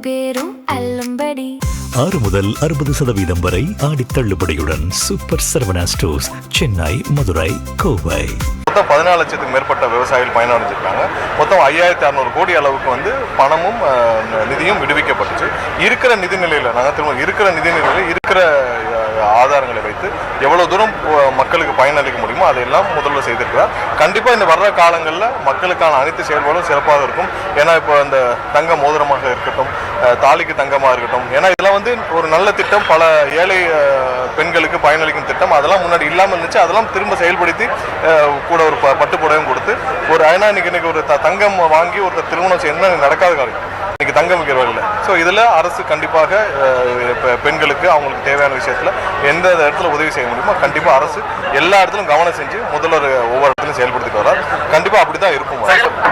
பேரும் அல்லும்படி 6 முதல் 60% வரை ஆடி தள்ளுபடியுடன் சூப்பர் சரவணா ஸ்டோர்ஸ், சென்னை, மதுரை, கோவை. மொத்தம் 14 லட்சத்துக்கு மேற்பட்ட விவசாயிகள் பயனடைஞ்சிருக்காங்க. மொத்தம் 5600 கோடி அளவுக்கு பணமும் நிதியும் விடுவிக்கப்பட்டுச்சு. இருக்கிற நிதிநிலையில் நாங்கள் திரும்ப இருக்கிற நிதிநிலையில் இருக்கிற ஆதாரங்களை வைத்து எவ்வளவு தூரம் மக்களுக்கு பயனளிக்க முடியுமோ அதையெல்லாம் முதல்வர் செய்திருக்கிறார். கண்டிப்பாக இந்த வர்ற காலங்களில் மக்களுக்கான அனைத்து செயல்பாடும் சிறப்பாக இருக்கும். ஏன்னா இப்போ இந்த தங்க மோதிரமாக இருக்கட்டும், தாலிக்கு தங்கமாக இருக்கட்டும், ஏன்னா இதெல்லாம் ஒரு நல்ல திட்டம், பல ஏழை பெண்களுக்கு பயனளிக்கும் திட்டம். அதெல்லாம் முன்னாடி இல்லாமல் இருந்துச்சு. அதெல்லாம் திரும்ப செயல்படுத்தி கூட ஒரு பட்டு புடவையும் கொடுத்து ஏன்னா இன்னைக்கு ஒரு தங்கம் வாங்கி ஒருத்தர் திருமணம் செய்யணும்னா நடக்காத காரியம். இன்னைக்கு தங்கம் விற்கிற இல்லை. ஸோ இதில் அரசு கண்டிப்பாக பெண்களுக்கு அவங்களுக்கு தேவையான விஷயத்தில் எந்த இடத்துல உதவி செய்ய முடியுமோ கண்டிப்பாக அரசு எல்லா இடத்துலையும் கவனம் செஞ்சு முதல்வர் ஒவ்வொரு இடத்துலையும் செயல்படுத்திட்டு வரார். கண்டிப்பாக அப்படி தான் இருக்கும்.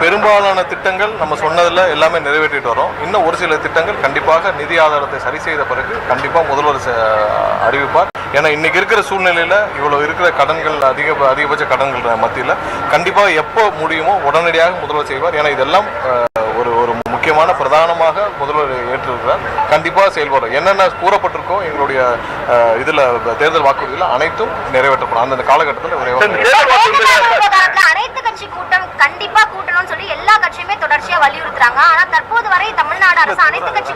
பெரும்பாலான திட்டங்கள் நம்ம சொன்னதில் எல்லாமே நிறைவேற்றிட்டு வரோம். இன்னும் ஒரு சில திட்டங்கள் கண்டிப்பாக நிதி ஆதாரத்தை சரி செய்த பிறகு கண்டிப்பாக முதல்வர் அறிவிப்பார். ஏன்னா இன்னைக்கு இருக்கிற சூழ்நிலையில் இவ்வளோ இருக்கிற கடன்கள் அதிகபட்ச கடன்கள் மத்தியில் கண்டிப்பாக எப்போ முடியுமோ உடனடியாக முதல்வர் செய்வார். ஏன்னா இதெல்லாம் ஒரு முக்கியமான பிரதானமாக முதல்வர் ஏற்றிருக்கிறார். கண்டிப்பாக செயல்படும். என்னென்ன கூறப்பட்டிருக்கோ எங்களுடைய இதில் தேர்தல் வாக்குறுதியில் அனைத்தும் நிறைவேற்றப்படும். அந்த காலகட்டத்தில் அனைத்து கட்சி கூட்டம் கண்டிப்பா கூட்டணும்னு சொல்லி எல்லா கட்சியுமே தொடர்ச்சியா வலியுறுத்துறாங்க. ஆனா தற்போது வரை தமிழ்நாடு அரசு அனைத்து கட்சி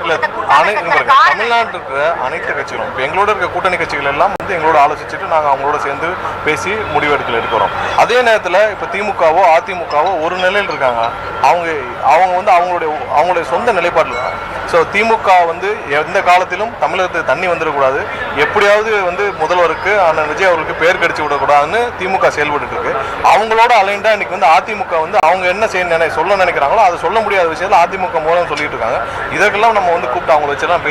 தமிழ்நாட்டில் இருக்கிற அனைத்து கட்சிகளும் இப்போ எங்களோட இருக்க கூட்டணி கட்சிகள் எல்லாம் எங்களோட ஆலோசிச்சுட்டு நாங்கள் அவங்களோட சேர்ந்து பேசி முடிவெடுக்கல இருக்கிறோம். அதே நேரத்தில் இப்போ திமுகவோ அதிமுகவோ ஒரு நிலையில் இருக்காங்க. அவங்க அவங்களுடைய சொந்த நிலைப்பாட்டில் இருக்காங்க. ஸோ திமுக எந்த காலத்திலும் தமிழகத்துக்கு தண்ணி வந்துடக்கூடாது, எப்படியாவது முதல்வருக்கு அண்ணன் விஜய் அவருக்கு பேர் கடிச்சு விடக்கூடாதுன்னு திமுக செயல்பட்டு இருக்கு. அவங்களோட அலைண்டா இன்னைக்கு அதிமுக அவங்க என்ன சொல்ல நினைக்கிறாங்களோ அதை சொல்ல முடியாத விஷயத்தில் அதிமுக மூலம் சொல்லிட்டு இருக்காங்க. இதற்கெல்லாம் நம்ம கூப்பிட்டு அவங்களை வச்செல்லாம்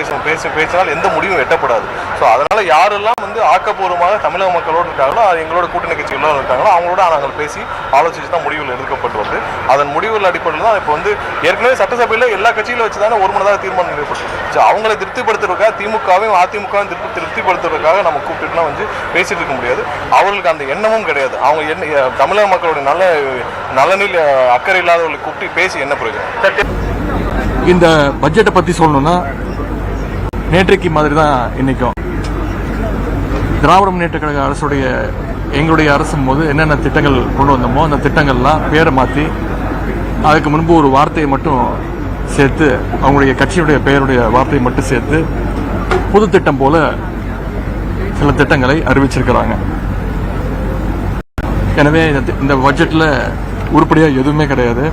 பேசினால் எந்த முடிவும் எட்டப்படாது. ஸோ அதனால யாரெல்லாம் ஆக்கப்பூர்வமாக தமிழக மக்களோடு இருக்காங்களோ எங்களோட கூட்டணி கட்சிகளோடு இருக்காங்களோ அவங்களோட நாங்கள் பேசி ஆலோசிச்சு தான் முடிவுகள் எடுக்கப்பட்டு வருது. அதன் முடிவுகள் அடிப்படையில் தான் இப்போ ஏற்கனவே சட்டசபையில் எல்லா கட்சிகளும் வச்சு தானே ஒரு மனதாக தீர்மானம் நிறைவேற்றப்பட்டது. ஸோ அவங்களை திருப்திப்படுத்துறதுக்காக திமுகவையும் அதிமுகவும் திருப்திப்படுத்துறதுக்காக நம்ம கூப்பிட்டுலாம் பேசிட்டு இருக்க முடியாது. அவர்களுக்கு அந்த எண்ணமும் கிடையாது. அவங்க தமிழக மக்களுடைய நலனில் அக்கறை இல்லாதவர்களை கூப்பிட்டு பேசி என்ன பிரயோஜனம்? இந்த பட்ஜெட்டை பற்றி சொல்லணும்னா நேற்றைக்கு மாதிரி தான் இன்னைக்கும் திராவிட முன்னேற்ற கழக அரசுடைய எங்களுடைய அரசும் போது என்னென்ன திட்டங்கள் கொண்டு வந்தோமோ அந்த திட்டங்கள்லாம் பேரை மாற்றி அதுக்கு முன்பு ஒரு வார்த்தையை மட்டும் சேர்த்து அவங்களுடைய கட்சியுடைய பெயருடைய வார்த்தையை மட்டும் சேர்த்து புது திட்டம் போல சில திட்டங்களை அறிவிச்சிருக்கிறாங்க. எனவே இந்த பட்ஜெட்டில் உருப்படியாக எதுவுமே கிடையாது.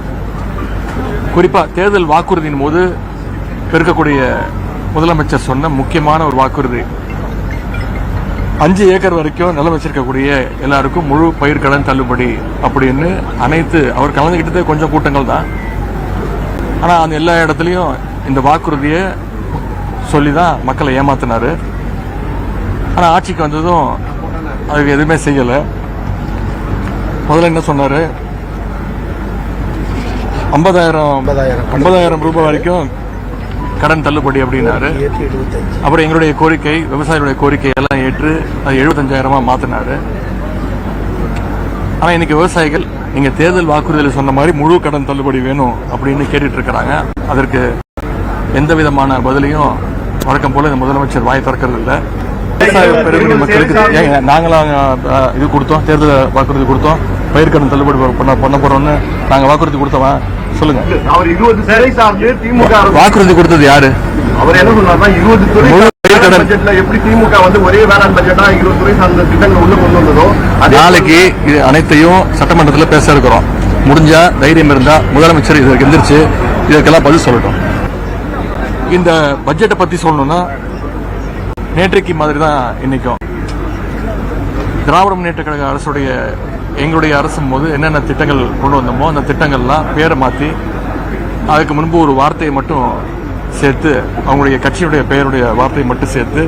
குறிப்பாக தேர்தல் வாக்குறுதியின் போது இருக்கக்கூடிய முதலமைச்சர் சொன்ன முக்கியமான ஒரு வாக்குறுதி 5 ஏக்கர் வரைக்கும் நிலம் வச்சிருக்கக்கூடிய எல்லாருக்கும் முழு பயிர்க்கடன் தள்ளுபடி அப்படின்னு அவர் கலந்துக்கிட்டதே கொஞ்சம் கூட்டங்கள் தான். ஆனால் அந்த எல்லா இடத்துலையும் இந்த வாக்குறுதியை சொல்லி தான் மக்களை ஏமாத்தினாரு. ஆனால் ஆட்சிக்கு வந்ததும் அதுக்கு எதுவுமே செய்யலை. முதல்ல என்ன சொன்னார், 50,000 ரூபாய் வரைக்கும் கடன் தள்ளுபடி அப்படின்னாரு. அப்புறம் எங்களுடைய கோரிக்கை, விவசாயிகளுடைய கோரிக்கை எல்லாம் ஏற்று அது 75,000 மாத்தினாரு. ஆனா இன்னைக்கு விவசாயிகள் நீங்க தேர்தல் வாக்குறுதியில் சொன்ன மாதிரி முழு கடன் தள்ளுபடி வேணும் அப்படின்னு கேட்டுட்டு இருக்கிறாங்க. அதற்கு எந்த விதமான பதிலையும் வழக்கம் போல இந்த முதலமைச்சர் வாய் திறக்கிறது இல்லை. விவசாய பெருங்குடி மக்களுக்கு நாங்களாம் இது கொடுத்தோம், தேர்தல் வாக்குறுதி கொடுத்தோம், பயிர்க்கடன் தள்ளுபடி பண்ண போறோம்னு நாங்க வாக்குறுதி கொடுத்தோம். சொல்லுங்க, அவர் 20 துறை சார்ந்து திமுக வாக்குறுதி கொடுத்தது யாரு? அவர் என்ன சொன்னார்னா 20 துறை பட்ஜெட்ல எப்படி திமுக ஒரே வேளாண் பட்ஜெட்டா 20 துறை சார்ந்த திட்டங்கள் உள்ள கொண்டு வந்ததோ நாளைக்கு இது அனைத்தையும் சட்டமன்றத்தில் பேச இருக்கிறோம். முடிஞ்சா தைரியம் இருந்தா முதலமைச்சர் இதற்கு எந்திரிச்சு இதற்கெல்லாம் பதில் சொல்லட்டும். இந்த பட்ஜெட்டை பத்தி சொல்லணும்னா நேற்றைக்கு மாதிரி தான் இன்னைக்கும் திராவிட முன்னேற்ற கழக அரசுடைய எங்களுடைய அரசும் போது என்னென்ன திட்டங்கள் கொண்டு வந்தோமோ அந்த திட்டங்கள்லாம் பேரை மாற்றி அதுக்கு முன்பு ஒரு வார்த்தையை மட்டும் சேர்த்து அவங்களுடைய கட்சியுடைய பெயருடைய வார்த்தையை மட்டும் சேர்த்து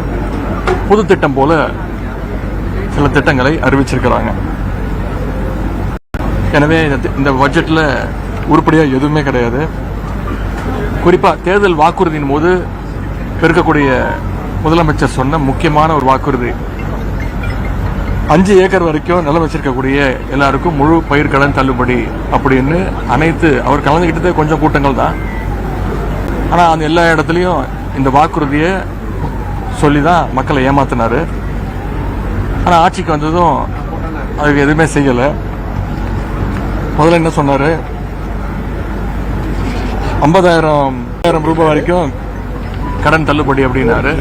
புது திட்டம் போல சில திட்டங்களை அறிவிச்சிருக்கிறாங்க. எனவே இந்த பட்ஜெட்டில் உருப்படியாக எதுவுமே கிடையாது. குறிப்பாக தேர்தல் வாக்குறுதியின் போது இருக்கக்கூடிய முதலமைச்சர் சொன்ன முக்கியமான ஒரு வாக்குறுதி 5 ஏக்கர் வரைக்கும் நிலம் வச்சிருக்கக்கூடிய எல்லாருக்கும் முழு பயிர்க்கடன் தள்ளுபடி அப்படின்னு அவர் கலந்துக்கிட்டதே கொஞ்சம் கூட்டங்கள் தான். ஆனால் அந்த எல்லா இடத்துலையும் இந்த வாக்குறுதியை சொல்லி தான் மக்களை ஏமாத்தினாரு. ஆனால் ஆட்சிக்கு வந்ததும் அதுக்கு எதுவுமே செய்யலை. முதல்ல என்ன சொன்னார், 50,000 ரூபாய் வரைக்கும் கடன் தள்ளுபடி அப்படின்னாரு.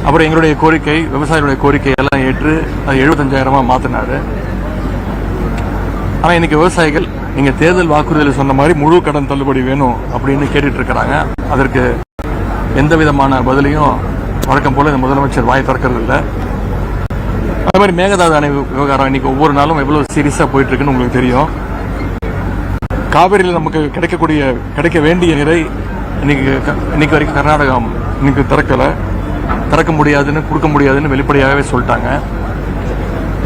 அப்புறம் எங்களுடைய கோரிக்கை, விவசாயிகளுடைய கோரிக்கை எல்லாம் ஏற்று அது 75,000 மாத்தினாரு. ஆனா இன்னைக்கு விவசாயிகள் நீங்க தேர்தல் வாக்குறுதியில் சொன்ன மாதிரி முழு கடன் தள்ளுபடி வேணும் அப்படின்னு கேட்டுட்டு இருக்கிறாங்க. அதற்கு எந்த விதமான பதிலையும் வழக்கம் போல இந்த முதலமைச்சர் வாய் திறக்கிறது இல்லை. அதே மாதிரி மேகதாது அணை விவகாரம் இன்னைக்கு ஒவ்வொரு நாளும் எவ்வளவு சீரியஸா போயிட்டு இருக்குன்னு உங்களுக்கு தெரியும். காவிரியில் நமக்கு கிடைக்க வேண்டிய நீரை இன்னைக்கு வரைக்கும் கர்நாடகம் இன்னைக்கு திறக்க முடியாதுன்னு, கொடுக்க முடியாதுன்னு வெளிப்படையாகவே சொல்லிட்டாங்க.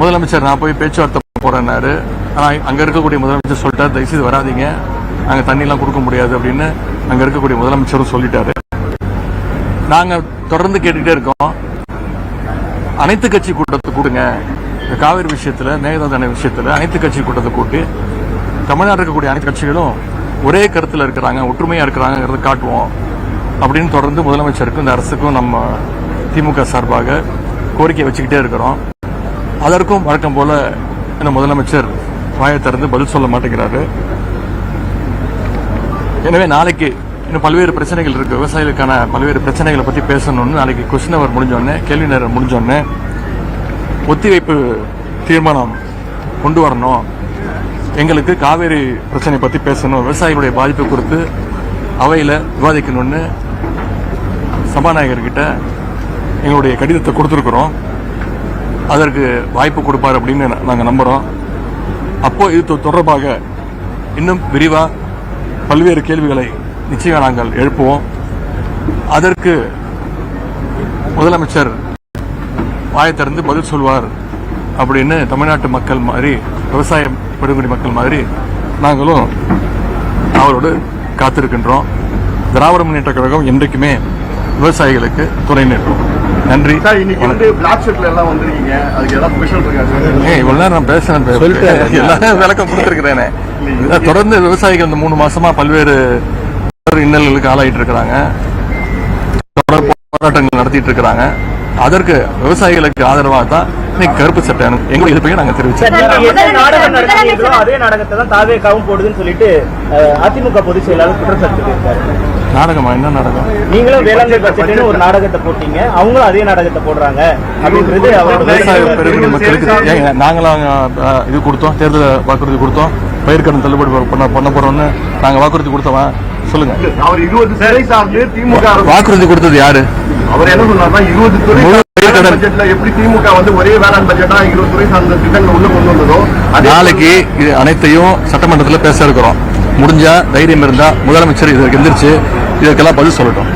முதலமைச்சர் நான் போய் பேச்சுவார்த்தை போறேன்னாரு. ஆனா அங்க இருக்கக்கூடிய முதலமைச்சர் சொல்லிட்டாரு, தயவுசெய்து வராதிங்க, நாங்க தண்ணி எல்லாம் கொடுக்க முடியாது அப்படின்னு அங்க இருக்கக்கூடிய முதலமைச்சரும் சொல்லிட்டாரு. நாங்க தொடர்ந்து கேட்டுக்கிட்டே இருக்கோம், அனைத்து கட்சி கூட்டத்தை கூடுங்க, இந்த காவிரி விஷயத்துல, மேகதாது அணை விஷயத்துல அனைத்து கட்சி கூட்டத்தை கூட்டி தமிழ்நாட்டில் இருக்கக்கூடிய அனைத்து கட்சிகளும் ஒரே கருத்துல இருக்கிறாங்க, ஒற்றுமையா இருக்கிறாங்கிறத காட்டுவோம் அப்படின்னு தொடர்ந்து முதலமைச்சருக்கும் இந்த அரசுக்கும் நம்ம திமுக சார்பாக கோரிக்கை வச்சுக்கிட்டே இருக்கிறோம். அதற்கும் வழக்கம் போல இந்த முதலமைச்சர் வாயை திறந்து பதில் சொல்ல மாட்டேங்கிறாரு. எனவே நாளைக்கு இன்னும் பல்வேறு பிரச்சனைகள் இருக்கு, விவசாயிகளுக்கான பல்வேறு பிரச்சனைகளை பத்தி பேசணும்னு நாளைக்கு கொஸ்டின் அவர் முடிஞ்சோடனே, கேள்வி நேரம் முடிஞ்சோடனே ஒத்திவைப்பு தீர்மானம் கொண்டு வரணும், எங்களுக்கு காவேரி பிரச்சனை பத்தி பேசணும், விவசாயிகளுடைய பாதிப்பு குறித்து அவையில விவாதிக்கணும்னு சபாநாயகர்கிட்ட எங்களுடைய கடிதத்தை கொடுத்திருக்கிறோம். அதற்கு வாய்ப்பு கொடுப்பார் அப்படின்னு நாங்க நம்புறோம். அப்போ இது தொடர்பாக இன்னும் விரிவா பல்வேறு கேள்விகளை நிச்சயம் நாங்கள் எழுப்புவோம். அதற்கு முதலமைச்சர் வாயை திறந்து பதில் சொல்வார் அப்படின்னு தமிழ்நாட்டு மக்கள் மாதிரி, விவசாயம் பெருங்குடி மக்கள் மாதிரி நாங்களும் அவரோடு காத்திருக்கின்றோம். திராவிட முன்னேற்ற கழகம் என்றைக்குமே விவசாயிகளுக்கு துணை நிற்கும். நன்றி. இவ்வளவு நேரம் நான் பேசுறேன், எல்லாரும் விளக்கம் கொடுத்திருக்கிறேனே. தொடர்ந்து விவசாயிகள் இந்த 3 மாசமா பல்வேறு இன்னல்களுக்கு ஆளாயிட்டு இருக்கிறாங்க, தொடர் போராட்டங்கள் நடத்திட்டு இருக்கிறாங்க. அதற்கு விவசாயிகளுக்கு ஆதரவாக தான் இன்னைக்கு கருப்பு சட்டை எங்களுடைய எதிர்ப்பை நாங்க தெரிவிச்சோம். அதே நாடகத்தை தான் தாவேகாவும் போடுதுன்னு சொல்லிட்டு அதிமுக பொதுச் செயலாளர் குற்றச்சாட்டு. நாடகமா? என்ன நாடகம்? நீங்களும் வேளாண்மை பட்ஜெட்னு ஒரு நாடகத்தை போட்டீங்க, அவங்களும் அதே நாடகத்தை போடுறாங்க அப்படின்றது விவசாய பெருங்குடி மக்களுக்கு நாங்களாம் இது கொடுத்தோம், தேர்தல் வாக்குறுதி கொடுத்தோம், பயிர்க்கடன் தள்ளுபடி பண்ண போறோம்னு நாங்க வாக்குறுதி கொடுத்தோமா? சொல்லுங்க. அவர் 20 துறை சார்ந்து திமுக வாக்குறுதி கொடுத்தது யாரு? அவர் என்ன சொன்னார்னா 20 துறை பட்ஜெட்ல எப்படி திமுக வந்து ஒரே வேளாண் பட்ஜெட்டா 20 துறை சார்ந்த திட்டங்கள் உள்ள கொண்டு வந்ததோ நாளைக்கு இது அனைத்தையும் சட்டமன்றத்தில் பேச இருக்கிறோம். முடிஞ்சா தைரியம் இருந்தா முதலமைச்சர் இதற்கு எந்திரிச்சு இதற்கெல்லாம் பதில் சொல்லட்டும்.